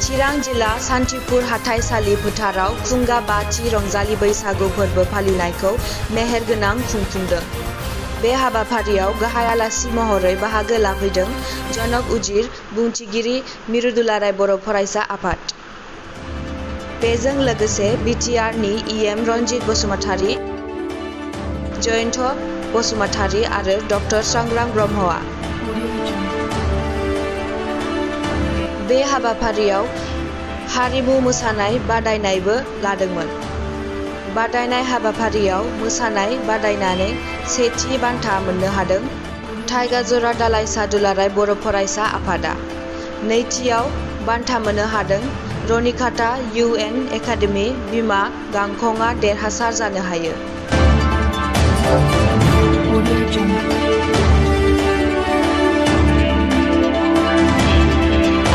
चिरां जिल्ला सान्तिपुर हाथाइसालि फोथाराव खुंगा 5थि रंजालि बैसागु फोरबो फालिनायखौ मेहेरगोनां खुंफुंदों। बे हाबाफारियाव गाहाय आलासि महरै बाहागो लाफैदों जनक उजिर बुंथिगिरि मिरु दुलाराय बर' फरायसा आफाद। बेजों लोगोसे बिटिआरनि इएम रनजित बसुमतारी, जयन्त बसुमतारी आरो डक्टर सांग्रां ब्रह्मआ। बे हाबाफारियाव हारिमु मोसानाय बादायनायबो लादोंमोन। बादायनाय हाबाफारियाव मोसानाय बादायनानै सेथि बान्था मोननो हादों थाइगाजरा दालाइसा दुलाराय बर' फरायसा आफादा। नैथियाव बान्था मोननो हादों रनिकाटा UN एकाडेमि बिमा गांखंआ देरहासार जानो हायो।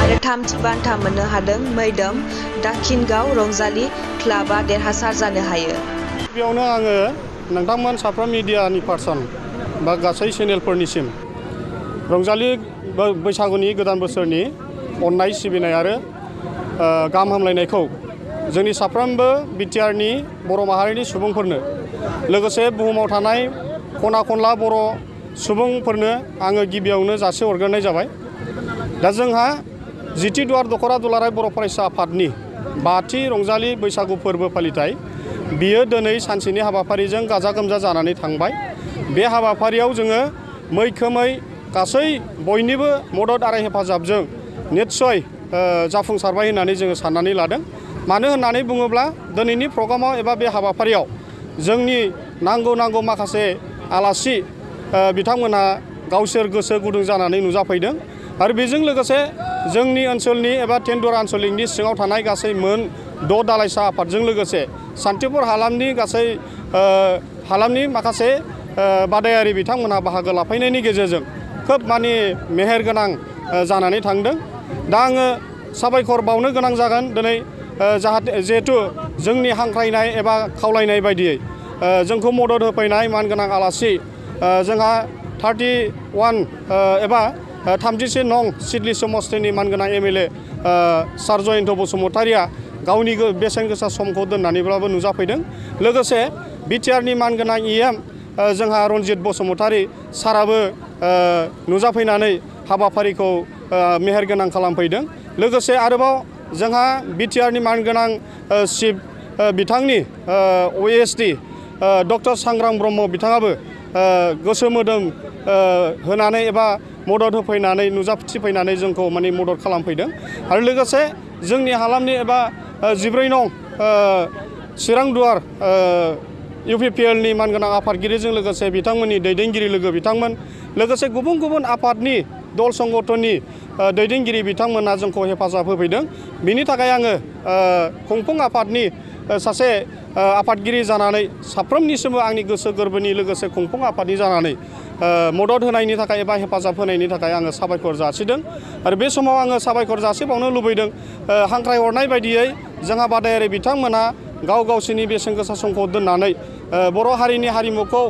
आरो थामथि बान्था मोननो हादों मैदम दाखिनगाव रंजालि क्लाबा देरहासार जानो हायो। बेयावनो आङो नोंथांमोन साफ्रोम मिडियानि पार्सन बा गासै चेनेलफोरनिसिम रंजालि बैसागुनि गोदान बोसोरनि अननाय सिबिनाय आरो गाहाम हामलायनायखौ जोंनि साफ्रोमबो बिटिआरनि बर' माहारिनि सुबुंफोरनो लोगोसे बुहुमाव थानाय खना खनला बर' सुबुंफोरनो आङो गिबियावनो जासिहरग्रोनाय जाबाय। दा जोंहा जिथि दुवार दख'रा दुलाराय बर' फरायसा आफादनि 5थि रंजालि बैसागु फोरबो फालिथाय बियो दिनै सानसेनि हाबाफारिजों गाजा गोमजा जानानै थांबाय। बे हाबाफारियाव जोङो मैखोमै गासै बयनिबो मदद आरो हेफाजाबजों निस्सय जाफुंसारबाय होननानै जोङो साननानै लादों। मानो होननानै बुङोब्ला दिनैनि प्रग्रामाव एबा बे हाबाफारियाव जोंनि नांगौ माखासे आलासि बिथांमोनहा गावसोर गोसो गुदुं जानानै नुजाफैदों। आरो बेजों लोगोसे जोंनि ओनसोलनि एबा टेन्डर आनसलिकनि सिङाव थानाय गासै मोन 6 दालाइसा आफादजों लोगोसे सान्तिपुर हालामनि गासै हालामनि माखासे बादायारि बिथांमोनहा बाहागो लाफैनायनि गेजेरजों खोब माने मेहेरगोनां जानानै थांदों। दा आङो साबायखर बावनो गोनां जागोन दिनै जिहेथु जोंनि हांख्रायनाय एबा खावलायनाय बायदियै जोंखौ मदद होफैनाय मानगोनां आलासि जोंहा 31 एबा 37 नं सिडली समस्तिनि मानगोनां MLA सार जयन्त बसुमतारिया गावनि बेसेन गोसा समखौ दोननानैब्लाबो नुजाफैदों। लोगोसे बिटिआरनि मानगोनां EM जोंहा रनजित बसुमतारी साराबो नुजाफैनानै हाबाफारिखौ मेहेरगोनां खालामफैदों। लोगोसे आरोबाव जोंहा बिटिआरनि मानगोनां चिफ बिथांनि OSD डक्टर सांग्रां ब्रह्म बिथाङाबो गोसो मोदोम होनानै एबा मदद होफैनानै नुजाथिफैनानै जोंखौ माने मदद खालामफैदों। आरो लोगोसे जोंनि हालामनि एबा 14 नं चिरां दुवार UPPLनि मानगोनां आफादगिरिजों लोगोसे बिथांमोननि दैदेनगिरि लोगो बिथांमोन लोगोसे गुबुन आफादनि दल संगठननि दैदेनगिरि बिथांमोना जोंखौ हेफाजाब होफैदों। बिनि थाखाय आङो खुंफुं आफादनि सासे आफादगिरि जानानै साफ्रोमनिसिमबो आंनि गोसो गोरबोनि लोगोसे खुंफुं आफादनि जानानै मदद होनायनि थाखाय एबा हेफाजाब होनायनि थाखाय आङो साबायखर जासिदों। आरो बे समाव आङो साबायखर जासिबावनो लुबैदों हांख्रायहरनाय बायदियै जोंहा बादायारि बिथांमोना गावसोरनि बेसेन गोसा समखौ दोननानै बर' हारिनि हारिमुखौ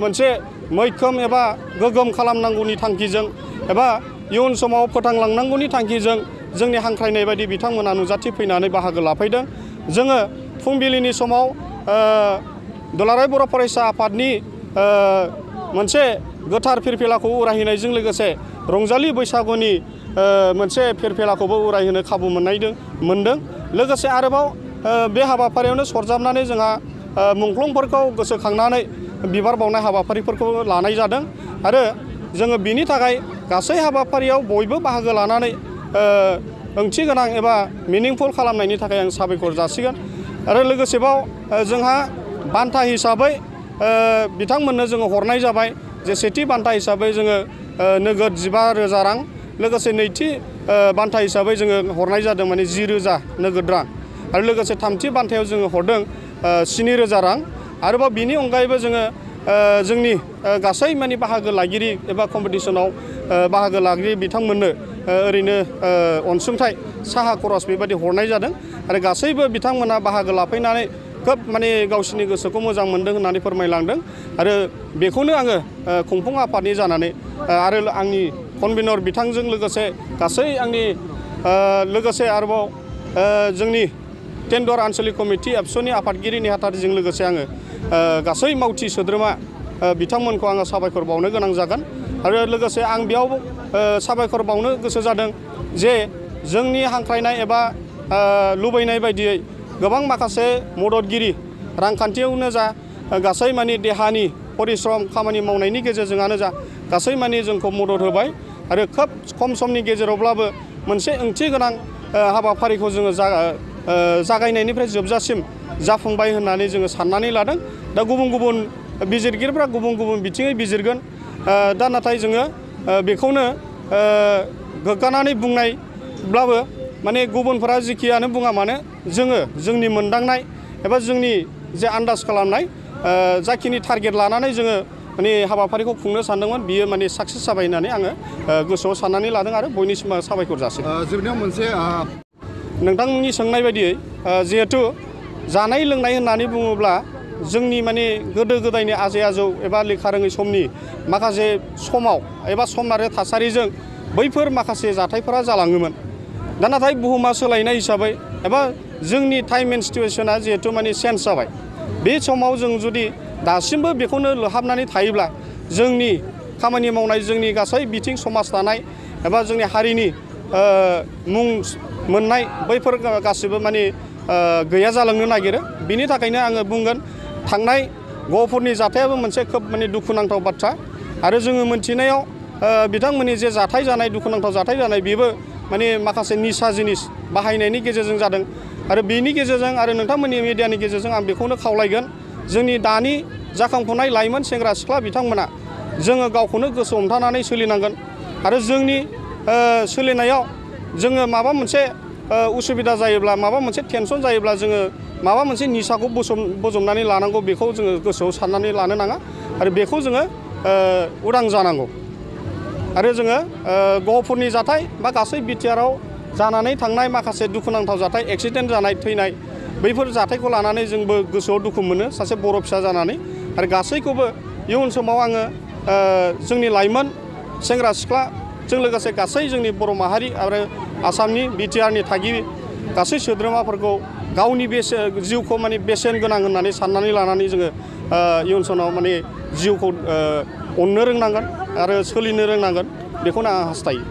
मोनसे मैखोम एबा गोगोम खालामनांगौनि थांखिजों एबा इयुन समाव फोथांलांनांगौनि थांखिजों जोंनि हांख्रायनाय बायदि बिथांमोना नुजाथिफैनानै बाहागो लाफैदों। जोङो फुंबिलिनि समाव दुलाराय बर' फरायसा आफादनि मोनसे गोथार फिरफिलाखौ उरायहोनायजों लोगोसे रंजालि बैसागुनि मोनसे फिरफिलाखौबो उरायहोनो खाबु मोनदों। लोगोसे आरोबाव बे हाबाफारियावनो सरजाबनानै जोंहा मुंख्लंफोरखौ गोसोखांनानै बिबार बावनाय हाबाफारिफोरखौ लानाय जादों। आरो जोङो बिनि थाखाय गासै हाबाफारियाव बयबो बाहागो लानानै ओंथि गोनां एबा मिनिंफुल खालामनायनि थाखाय आं साबायखर जासिगोन। आरो लोगोसेबाव जोंहा बान्था हिसाबै बिथांमोननो जोङो हरनाय जाबाय जे सेथि बान्था हिसाबै जोङो नोगोद 15,000 रां लोगोसे नैथि बान्था हिसाबै जोङो हरनाय जादों माने 10,000 नोगोद रां आरो लोगोसे थामथि बान्थायाव जोङो हरदों 7,000 रां। आरोबाव बिनि अनगायैबो जोङो जोंनि गासै माने बाहागो लागिरि एबा कम्पिटिसनाव बाहागो लागिरि बिथांमोननो ओरैनो अनसुंथाइ साहा खरस बेबायदि हरनाय जादों। आरो गासैबो बिथांमोना बाहागो लाफैनानै खोब माने गावसिनि गोसोखौ मोजां मोनदों होननानै फोरमायलांदों। आरो बेखौनो आङो खुंफुं आफादनि जानानै आरो आंनि कनभेनर बिथांजों लोगोसे गासै आंनि लोगोसे आरोबाव जोंनि टेन्डर आनसलिक कमिटि एबसुनि आफादगिरि नेहाथारिजों लोगोसे आङो गासै मावथि सोद्रोमा बिथांमोनखौ आङो साबायखर बावनो गोनां जागोन आरो लोगोसे आं बेयाव साबायखर बावनो गोसो जादों जे जोंनि हांख्रायनाय एबा लुबैनाय बायदियै गोबां माखासे मददगिरि रांखान्थियावनो जा गासै मानि देहानि परिश्रम खामानि मावनायनि गेजेरजोंआनो जा गासै मानि जोंखौ मदद होबाय आरो खोब खम समनि गेजेरावब्लाबो मोनसे ओंथि गोनां हाबाफारिखौ जोङो जागायनायनिफ्राय जोबजासिम जाफुंबाय होननानै जोङो साननानै लादों। दा गुबुन गुबुन बिजिरगिरिफ्रा गुबुन गुबुन बिथिङै बिजिरगोन दा नाथाय जोङो बेखौनो गोग्गानानै बुंनायब्लाबो माने गुबुनफोरा जिखियानो बुङा मानो जोङो जोंनि मोनदांनाय एबा जोंनि जे आन्दाज खालामनाय जाखिनि टारगेट लानानै जोङो माने हाबाफारिखौ खुंनो सानदोंमोन बियो माने साक्सेस जाबाय होननानै आङो गोसोआव साननानै लादों आरो बयनिसिम साबायखर जासिगोन। जोबनायाव मोनसे नोंथांनि सोंनाय बायदियै जिहेथु जानाय लोंनाय होननानै बुङोब्ला जोंनि माने गोदो गोदायनि आजै आजौ एबा लेखा रोङै समनि माखासे समाव एबा सम आरो थासारिजों बैफोर माखासे जाथायफोरा जालाङोमोन। दा नाथाय बुहुमा सोलायनाय हिसाबै एबा जोंनि टाइम एन्ड सिटुवेसना जिहेतु माने चेन्ज जाबाय बे समाव जों जुदि दासिमबो बेखौनो लोहाबनानै थायोब्ला जोंनि खामानि मावनाय जोंनि गासै बिथिं समाज दानाय एबा जोंनि हारिनि मुं मोननाय बैफोर गासिबो माने गैया जालांनो नागिरो। बिनि थाखायनो आङो बुंगोन थांनाय गहपुरनि जाथायाबो मोनसे खोब माने दुखुनांथाव बाथ्रा आरो जोङो मोनथिनायाव बिथांमोननि जे जाथाय जानाय दुखुनांथाव जाथाय जानाय बेबो माने माखासे निसा जिनिस बाहायनायनि गेजेरजों जादों आरो बेनि गेजेरजों आरो नोंथांमोननि मिडियानि गेजेरजों आं बेखौनो खावलायगोन जोंनि दानि जाखांफुनाय लाइमोन सेंग्रा सिख्ला बिथांमोना जोङो गावखौनो गोसो हमथानानै सोलिनांगोन आरो जोंनि सोलिनायाव जोङो माबा मोनसे उसुबिदा जायोब्ला माबा मोनसे टेनसन जायोब्ला जोङो माबा मोनसे निसाखौ बोजबनानै लानांगौ बेखौ जोङो गोसोआव साननानै लानो नाङा आरो बेखौ जोङो उदां जानांगौ आरो जोङो गहपुरनि जाथाय बा गासै बिटिआरआव जानानै थांनाय माखासे दुखुनांथाव जाथाय एक्सिडेन्ट जानाय थैनाय बैफोर जाथायखौ लानानै जोंबो गोसोआव दुखु मोनो सासे बर' फिसा जानानै आरो गासैखौबो इयुन समाव आङो जोंनि लाइमोन सेंग्रा सिख्लाजों लोगोसे गासै जोंनि बर' माहारि आरो आसामनि बिटिआरनि थागिबि गासै सोद्रोमाफोरखौ गावनि जिउखौ माने बेसेन गोनां होननानै साननानै लानानै जोङो इयुन समाव माने जिउखौ अननो रोंनांगोन आरो सोलिनो रोंनांगोन बेखौनो आं हास्थायो।